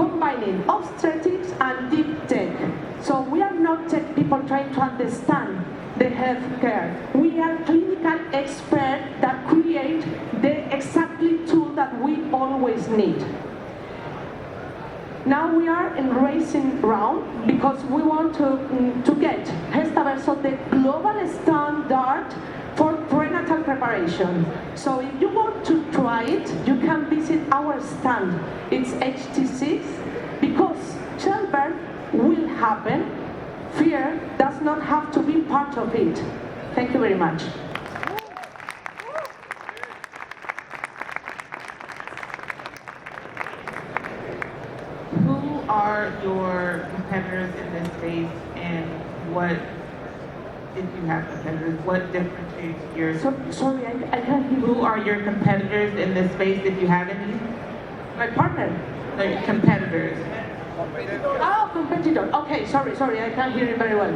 combining obstetrics and deep tech. So we are not tech people trying to understand the healthcare. We are clinical experts that create the exactly tool that we always need. Now we are in racing round because we want to get Gestaverso the global standard for prenatal preparation. So if you want to try it, you can visit our stand. It's HT6 because childbirth will happen. Fear does not have to be part of it. Thank you very much. Who are your competitors in this space, and what, if you have competitors, what differentiates your... Sorry, I can't hear you. Who are your competitors in this space, if you have any? My partner. Like competitors. Oh, competitor. Okay, sorry, I can't hear you very well.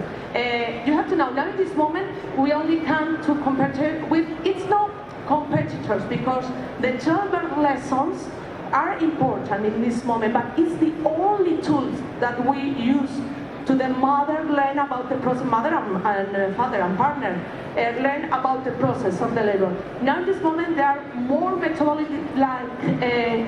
You have to know, now in this moment, we only come to compare with, it's not competitors, because the childbirth lessons are important in this moment, but it's the only tools that we use to the mother learn about the process, mother and father and partner, learn about the process of the labor. Now in this moment, there are more methodologies like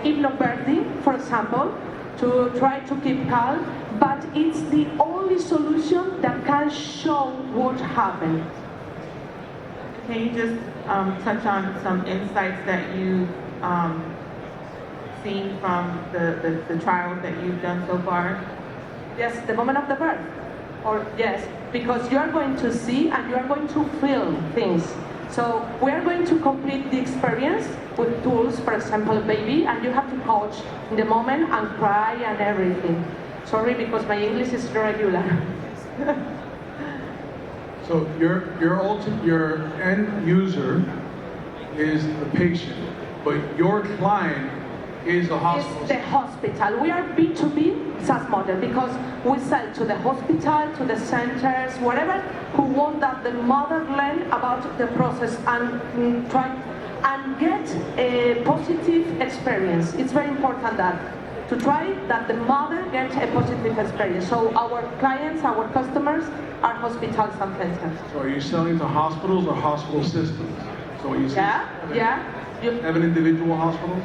hypnobirthing, for example, to try to keep calm, but it's the only solution that can show what happened. Can you just touch on some insights that you've seen from the trials that you've done so far? Yes, the moment of the birth. Or yes, because you are going to see and you are going to feel things. So we are going to complete the experience with tools, for example, baby, and you have to coach in the moment and cry and everything. Sorry, because my English is irregular. So your end user is the patient, but your client is the hospital. It's the hospital. We are B2B SaaS model because we sell to the hospital, to the centers, whatever, who want that the mother learn about the process and try and get a positive experience. It's very important that to try that the mother gets a positive experience. So our clients, our customers are hospitals and centers. So are you selling to hospitals or hospital systems? So you have an individual hospitals?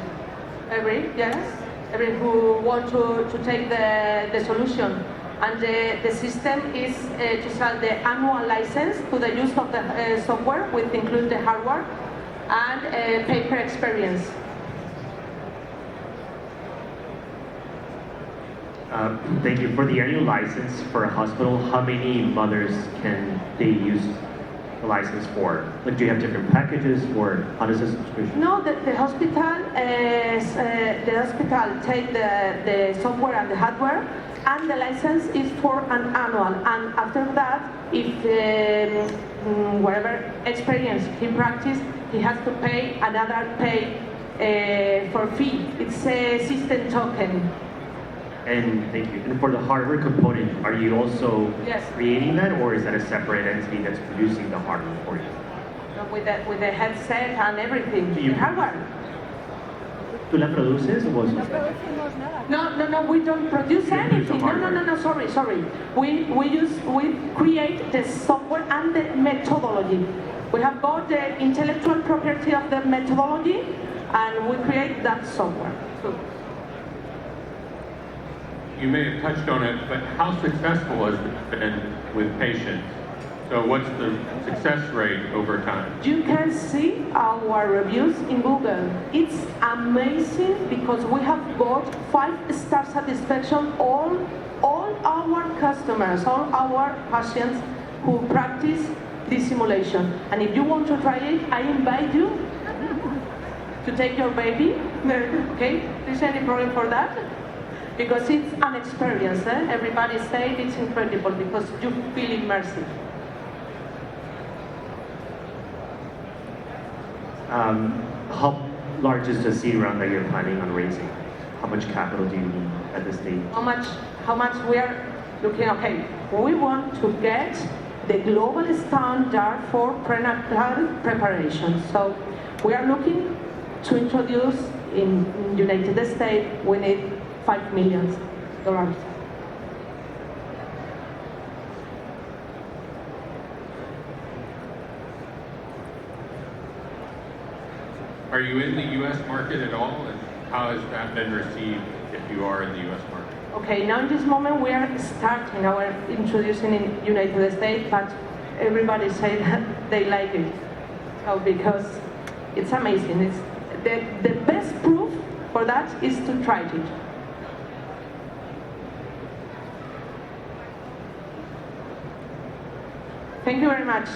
Every who want to take the solution. And the system is to sell the annual license to the use of the software, which includes the hardware and paper experience. Thank you. For the annual license for a hospital, how many mothers can they use the license for? Like, do you have different packages, or how does the subscription? No, the hospital take the software and the hardware, and the license is for an annual. And after that, if whatever experience he practice, he has to pay another for fee. It's a system token. And thank you. And for the hardware component, are you also creating that, or is that a separate entity that's producing the hardware for you? No, with the headset and everything, the hardware. ¿Tú la produces o vos? No, we don't produce anything. No, sorry. We create the software and the methodology. We have got the intellectual property of the methodology, and we create that software. You may have touched on it, but how successful has it been with patients? So what's the success rate over time? You can see our reviews in Google. It's amazing because we have got 5-star satisfaction. All our customers, all our patients who practice this simulation. And if you want to try it, I invite you to take your baby. Okay? Is there any problem for that? Because it's an experience. Everybody says it's incredible because you feel immersive. How large is the seed round that you're planning on raising? How much capital do you need at this stage? How much we are looking? Okay, we want to get the global standard for prenatal preparation. So we are looking to introduce in United States. We need $5 million. Are you in the U.S. market at all, and how has that been received if you are in the U.S. market? Okay, now in this moment we are starting our introducing in United States, but everybody say that they like it. So because it's amazing. It's the best proof for that is to try it. Thank you very much.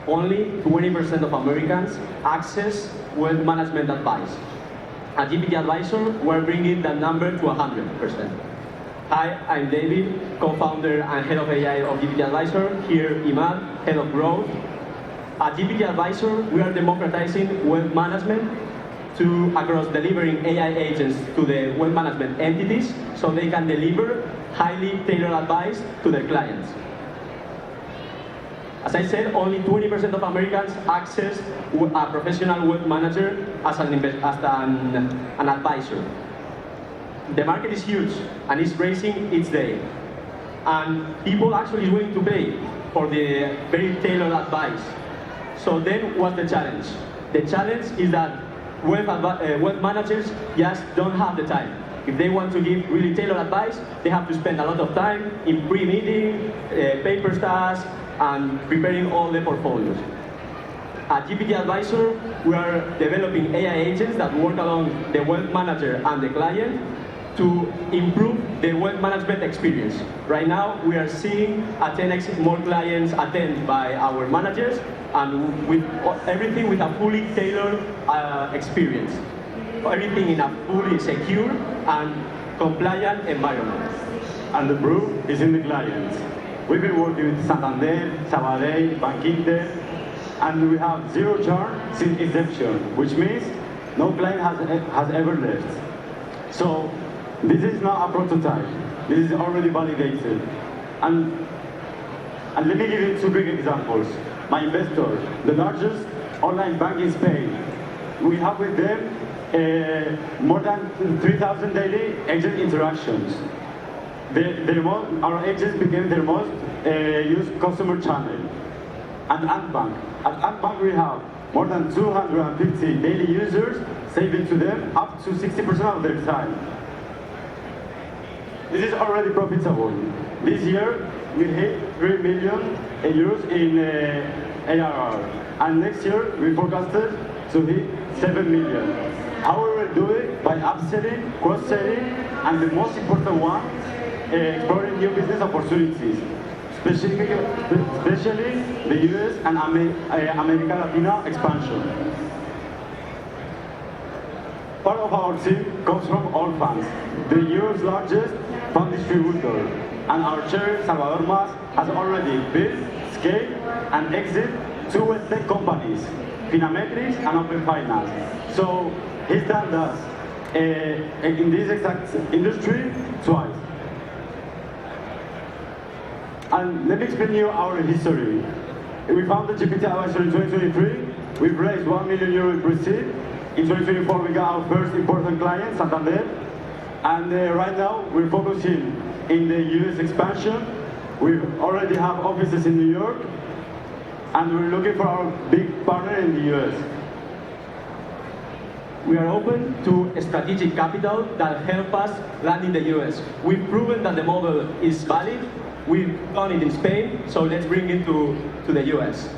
Only 20% of Americans access wealth management advice. At GPT Advisor, we're bringing that number to 100%. Hi, I'm David, co-founder and head of AI of GPT Advisor. Here, Imad, head of growth. At GPT Advisor, we are democratizing wealth management across delivering AI agents to the wealth management entities so they can deliver highly tailored advice to their clients. As I said, only 20% of Americans access a professional wealth manager as an advisor. The market is huge and it's raising each day. And people actually willing to pay for the very tailored advice. So then what's the challenge? The challenge is that wealth managers just don't have the time. If they want to give really tailored advice, they have to spend a lot of time in pre-meeting, paper tasks, and preparing all the portfolios. At GPT Advisor, we are developing AI agents that work along the wealth manager and the client to improve the wealth management experience. Right now, we are seeing a 10x more clients attended by our managers, and with everything with a fully tailored experience. Everything in a fully secure and compliant environment. And the proof is in the clients. We've been working with Santander, Sabadell, Bank Inter, and we have zero churn since inception, which means no client has ever left. So this is not a prototype. This is already validated. And let me give you two big examples. My investor, the largest online bank in Spain. We have with them more than 3,000 daily agent interactions. Our agents became their most used customer channel. And at Antbank we have more than 250 daily users, saving to them up to 60% of their time. This is already profitable. This year we hit 3 million euros in ARR, and next year we forecasted to hit 7 million. How we will do it? By upselling, cross-selling, and the most important one, exploring new business opportunities, especially the US and America Latina expansion. Part of our team comes from Allfunds, the Europe's largest fund distributor, and our chair, Salvador Mas, has already built, scaled, and exited two tech companies, Finametrics and Open Finance. So he's done that in this exact industry twice. And let me explain you our history. We founded GPT Advisor in 2023. We've raised €1 million in pre-seed. In 2024, we got our first important client, Santander. And right now, we're focusing in the US expansion. We already have offices in New York. And we're looking for our big partner in the US. We are open to strategic capital that help us land in the US. We've proven that the model is valid. We've done it in Spain, so let's bring it to the US.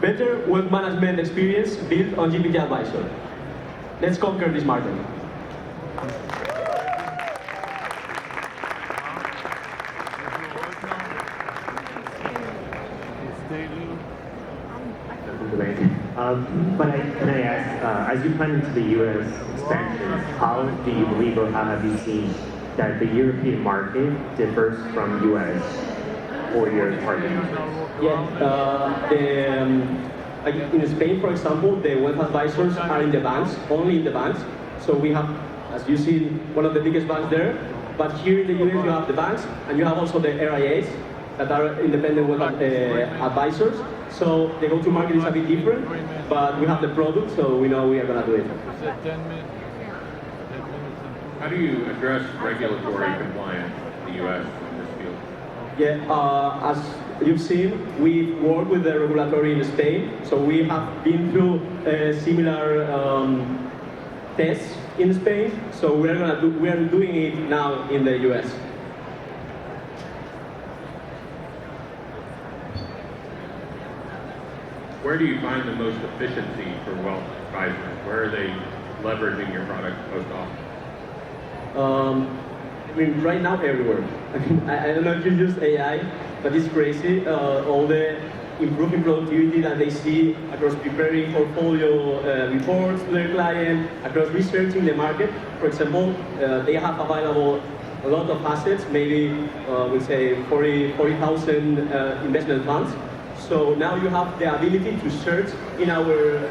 Better wealth management experience built on GPT Advisor. Let's conquer this market. But can I ask, as you plan into the U.S. expansion, how do you believe or how have you seen that the European market differs from U.S. for your target users? Yeah, like in Spain, for example, the wealth advisors are in the banks, only in the banks. So we have, as you see, one of the biggest banks there. But here in the US, you have the banks, and you have also the RIAs that are independent wealth advisors. So the go-to-market is a bit different, but we have the product, so we know we are going to do it. How do you address regulatory compliance in the U.S. in this field? Yeah, as you've seen, we work with the regulatory in Spain, so we have been through similar tests in Spain. So we are doing it now in the US. Where do you find the most efficiency for wealth advisors? Where are they leveraging your product most often? I mean, right now, everywhere. I mean, I don't know if you use AI, but it's crazy. All the improving productivity that they see across preparing portfolio reports to their client, across researching the market. For example, they have available a lot of assets, maybe we'll say 40,000 investment funds. So now you have the ability to search in our